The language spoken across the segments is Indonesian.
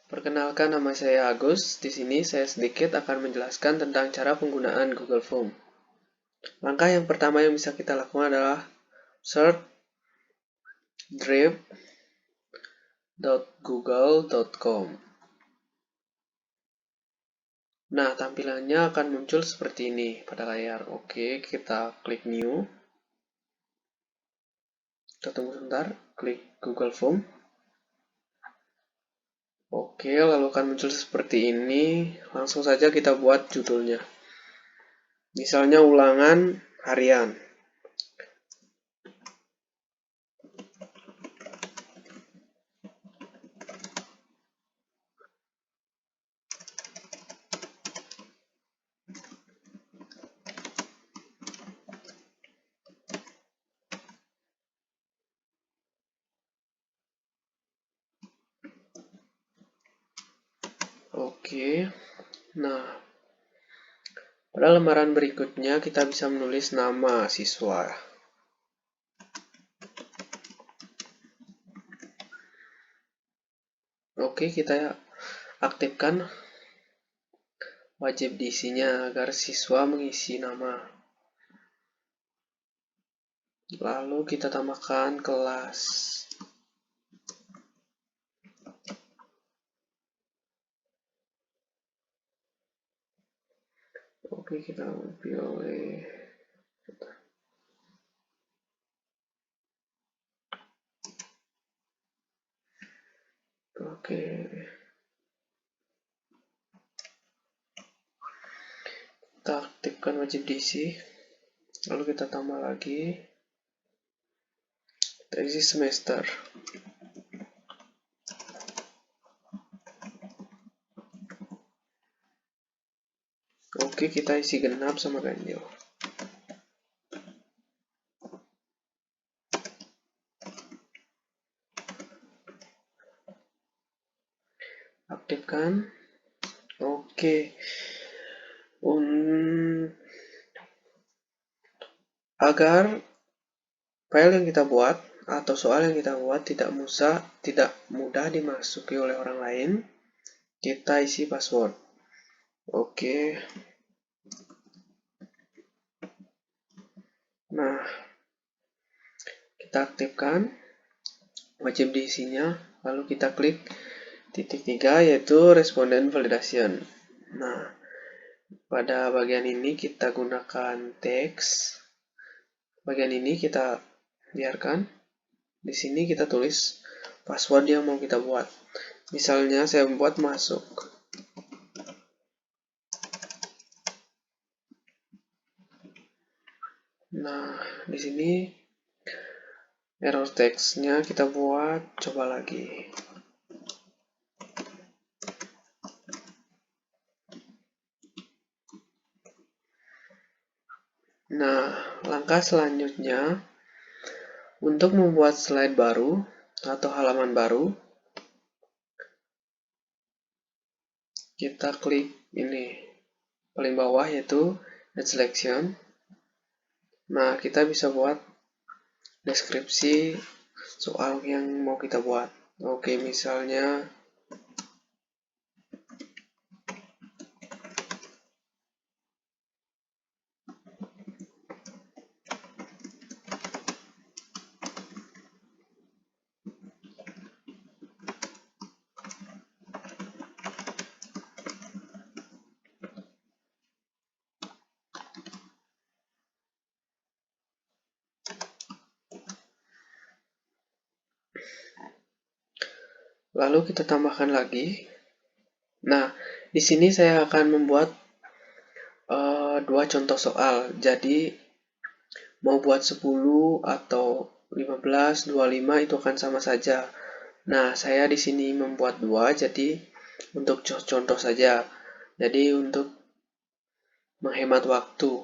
Perkenalkan, nama saya Agus. Di sini saya sedikit akan menjelaskan tentang cara penggunaan Google Form. Langkah yang pertama yang bisa kita lakukan adalah search drive.google.com. Nah, tampilannya akan muncul seperti ini pada layar. Oke, kita klik New. Kita tunggu sebentar, klik Google Form. Oke, lalu akan muncul seperti ini. Langsung saja kita buat judulnya. Misalnya ulangan harian. Oke, nah pada lembaran berikutnya kita bisa menulis nama siswa. Oke, kita aktifkan wajib diisinya agar siswa mengisi nama. Lalu kita tambahkan kelas. Oke, kita pilih. Oke. Kita aktifkan wajib diisi. Lalu kita tambah lagi. Kita isi semester. Oke, kita isi genap sama ganjil. Aktifkan. Oke. Agar file yang kita buat atau soal yang kita buat tidak mudah dimasuki oleh orang lain, kita isi password. Oke. Nah, kita aktifkan wajib diisinya, lalu kita klik titik 3 yaitu Respondent Validation. Nah, pada bagian ini kita gunakan teks. Bagian ini kita biarkan. Di sini kita tulis password yang mau kita buat. Misalnya saya membuat masuk. Nah, di sini error text-nya kita buat, coba lagi. Nah, langkah selanjutnya untuk membuat slide baru atau halaman baru, kita klik ini paling bawah yaitu Add Selection. Nah, kita bisa buat deskripsi soal yang mau kita buat. Oke, misalnya lalu kita tambahkan lagi. Nah, di sini saya akan membuat dua contoh soal. Jadi mau buat 10 atau 15, 25 itu akan sama saja. Nah, saya di sini membuat dua, jadi untuk contoh saja. Jadi untuk menghemat waktu.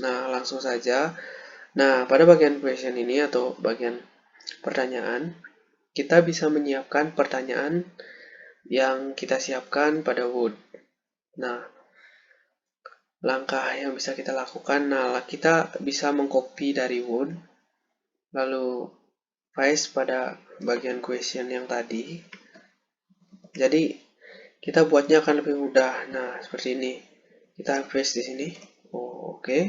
Nah, langsung saja. Nah, pada bagian question ini atau bagian pertanyaan, kita bisa menyiapkan pertanyaan yang kita siapkan pada Word. Nah, langkah yang bisa kita lakukan, kita bisa mengcopy dari Word, lalu paste pada bagian question yang tadi. Jadi kita buatnya akan lebih mudah. Nah, seperti ini. Kita paste di sini. Oh, oke.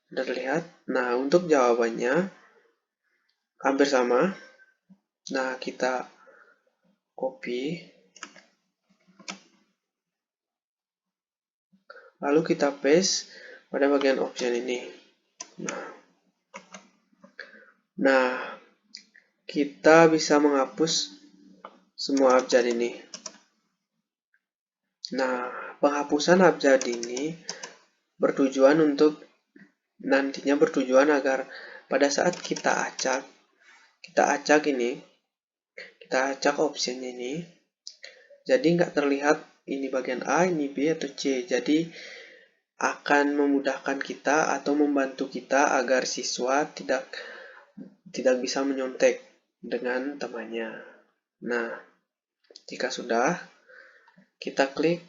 Sudah terlihat. Nah, untuk jawabannya hampir sama. Nah, kita copy. Lalu kita paste pada bagian option ini. Nah, kita bisa menghapus semua abjad ini. Nah, penghapusan abjad ini nantinya bertujuan agar pada saat kita acak option ini, jadi nggak terlihat ini bagian A, ini B, atau C. Jadi akan memudahkan kita atau membantu kita agar siswa tidak bisa menyontek dengan temannya. Nah, jika sudah, kita klik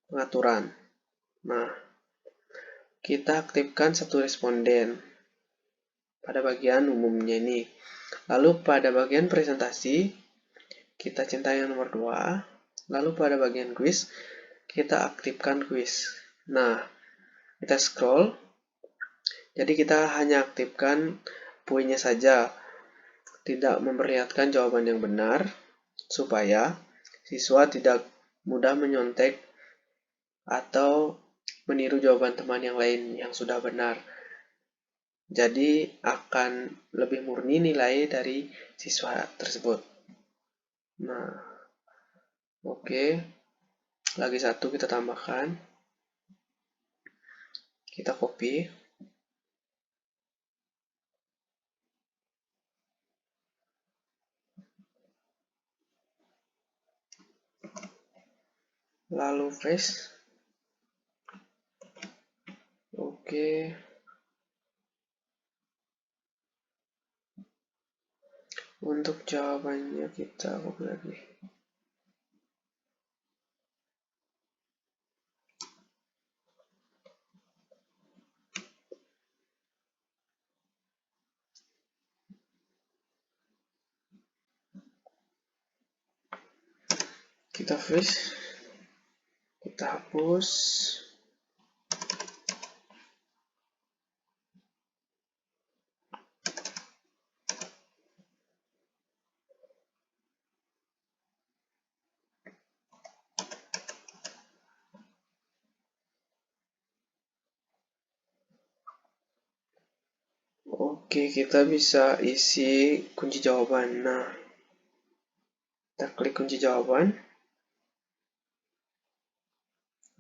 pengaturan. Nah, kita aktifkan satu responden pada bagian umumnya ini. Lalu pada bagian presentasi, kita centang yang nomor 2. Lalu pada bagian quiz, kita aktifkan quiz. Nah, kita scroll. Jadi kita hanya aktifkan poinnya saja, tidak memperlihatkan jawaban yang benar, supaya siswa tidak mudah menyontek atau meniru jawaban teman yang lain yang sudah benar. Jadi akan lebih murni nilai dari siswa tersebut. Nah, oke. Lagi satu kita tambahkan. Kita copy. Lalu paste. Oke. Untuk jawabannya kita copy lagi. Kita freeze. Kita hapus. Oke, kita bisa isi kunci jawaban. Nah, kita klik kunci jawaban.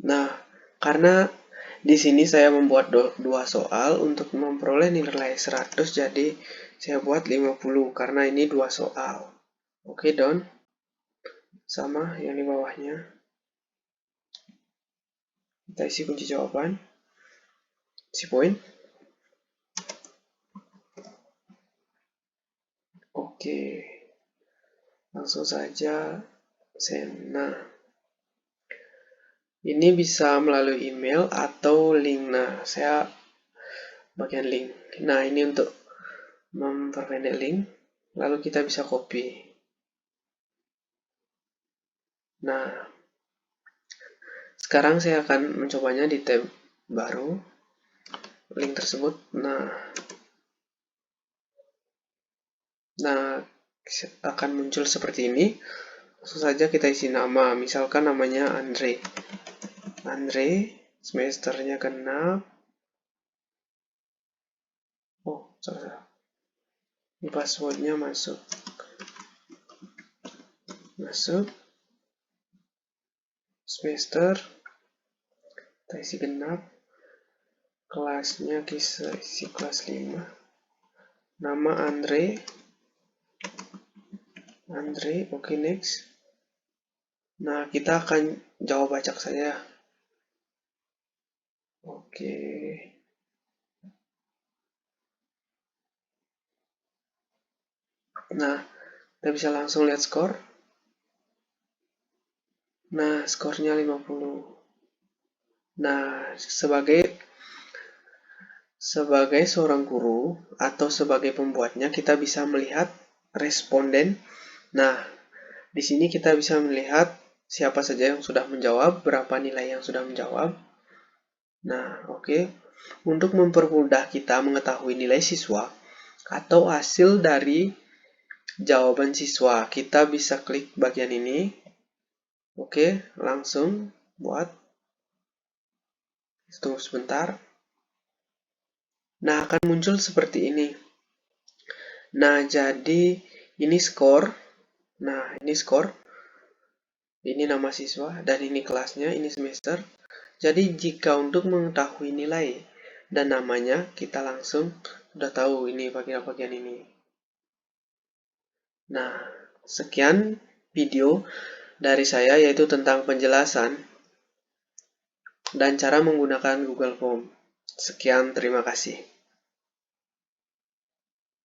Nah, karena di sini saya membuat dua soal untuk memperoleh nilai 100, jadi saya buat 50 karena ini dua soal. Oke, done. Sama yang di bawahnya. Kita isi kunci jawaban. Isi poin. Oke. Langsung saja send. Nah, ini bisa melalui email atau link. Nah, saya bagian link. Nah, ini untuk memperpendek link. Lalu kita bisa copy. Nah, sekarang saya akan mencobanya di tab baru. Link tersebut. Nah, akan muncul seperti ini. Langsung saja kita isi nama. Misalkan namanya Andre. Andre, semesternya genap. Oh, salah. Ini passwordnya masuk. Semester. Kita isi genap. Kelasnya kita isi kelas 5. Nama Andre. Oke, next. Nah, kita akan jawab acak saja. Oke. Nah, kita bisa langsung lihat skor. Nah, skornya 50. Nah, sebagai seorang guru atau sebagai pembuatnya, kita bisa melihat responden. Nah, Di sini kita bisa melihat siapa saja yang sudah menjawab, berapa nilai yang sudah menjawab. Nah, oke. Untuk mempermudah kita mengetahui nilai siswa atau hasil dari jawaban siswa, kita bisa klik bagian ini. Oke, langsung buat. Tunggu sebentar. Nah, akan muncul seperti ini. Nah, jadi ini skor. Nah, ini skor. Ini nama siswa dan ini kelasnya, ini semester. Jadi jika untuk mengetahui nilai dan namanya, kita langsung udah tahu ini bagian-bagian ini. Nah, sekian video dari saya yaitu tentang penjelasan dan cara menggunakan Google Form. Sekian, terima kasih.